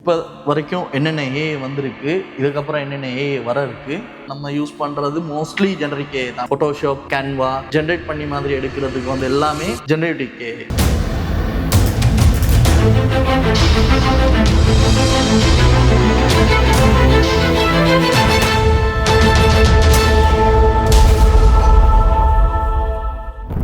இப்போ வரைக்கும் என்னென்ன ஏஐ வந்திருக்கு, இதுக்கப்புறம் என்னென்ன ஏஐ வர இருக்கு. நம்ம யூஸ் பண்ணுறது மோஸ்ட்லி ஜெனரிக் ஏஐ தான். ஃபோட்டோஷாப், கேன்வா ஜென்ரேட் பண்ணி மாதிரி எடுக்கிறதுக்கு வந்து எல்லாமே generative AI.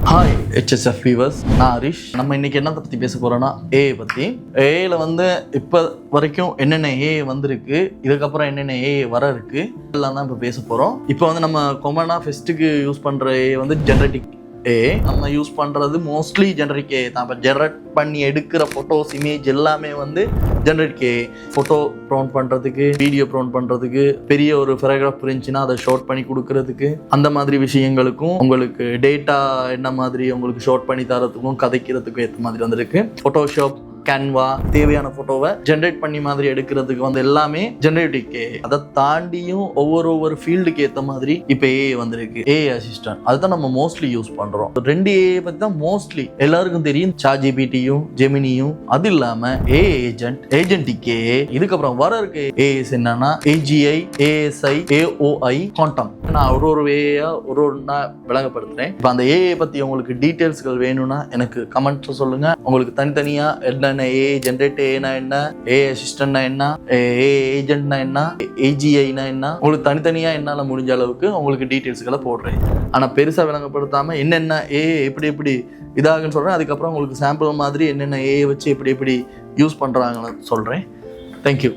Hi HSF viewers, நான் ஹரிஷ். நம்ம இன்னைக்கு என்ன பற்றி பேச போகிறோன்னா ஏஐ பற்றி. ஏஐயில் வந்து இப்போ வரைக்கும் என்னென்ன ஏஐ வந்திருக்கு, இதுக்கப்புறம் என்னென்ன ஏஐ வர இருக்கு எல்லாம் தான் இப்போ பேச போகிறோம். இப்போ வந்து நம்ம கொமனாக ஃபெஸ்ட்டுக்கு யூஸ் பண்ணுற ஏஐ வந்து ஜெனரேட்டிவ் ஏஐ. நம்ம யூஸ் பண்ணுறது மோஸ்ட்லி ஜெனரிக் ஏஐ தான். இப்போ ஜெனரேட் பண்ணி எடுக்கிற ஃபோட்டோஸ், இமேஜ் எல்லாமே வந்து ஜெனரேட் ஏஐ. ஃபோட்டோ ப்ரௌன் பண்ணுறதுக்கு, வீடியோ ப்ரௌன் பண்ணுறதுக்கு, பெரிய ஒரு பேராகிராஃப் இருந்துச்சுன்னா அதை ஷார்ட் பண்ணி கொடுக்கறதுக்கு, அந்த மாதிரி விஷயங்களுக்கும், உங்களுக்கு டேட்டா என்ன மாதிரி உங்களுக்கு ஷார்ட் பண்ணி தரத்துக்கும், கதைக்கிறதுக்கும் ஏற்ற மாதிரி வந்துருக்கு. ஃபோட்டோஷாப், கேன்வா தேவையான ஃபோட்டோவை ஜென்ரேட் பண்ணி மாதிரி எடுக்கிறதுக்கு வந்து எல்லாமே ஜெனரேட்டிவ் ஏஐ. அதை தாண்டியும் ஒவ்வொரு ஃபீல்டுக்கு ஏற்ற மாதிரி இப்போ ஏஐ வந்திருக்கு. ஏஐ அசிஸ்டன்ட் அதுதான் நம்ம மோஸ்ட்லி யூஸ் பண்றோம். ரெண்டு ஏஐ பத்தி தான் மோஸ்ட்லி எல்லாருக்கும் தெரியும், ChatGPTயும் ஜெமினியும். அது இல்லாம ஏஐ ஏஜென்டிக் ஏஐ. இதுக்கப்புறம் வர இருக்க ஏஐஸ் என்னன்னா AGI, ASI, AOI, குவாண்டம். நான் ஒரு வேயா ஒன்னா விளங்கப்படுத்துறேன். இப்போ அந்த ஏஐ பத்தி உங்களுக்கு டீடைல்ஸ்கள் வேணும்னா எனக்கு கமெண்ட்ஸ் சொல்லுங்க. உங்களுக்கு தனித்தனியா என்ன ஏஐ ஜெனரேட் ஏஐனா என்ன, ஏஐ அசிஸ்டன்ட்னா என்ன, ஏஐ ஏஜென்ட்னா என்ன, AGIனா என்ன, உங்களுக்கு தனித்தனியா என்னால முடிஞ்ச அளவுக்கு உங்களுக்கு டீடைல்ஸ்களை போடுறேன். ஆனா பெருசா விளங்கப்படுத்தாம என்னென்ன ஏஐ எப்படி இதாகுன்னு சொல்றேன். அதுக்கப்புறம் உங்களுக்கு சாம்பிள் மாதிரி என்னென்ன ஏஐ வச்சு எப்படி யூஸ் பண்றாங்கன்னு சொல்றேன். தேங்க்யூ.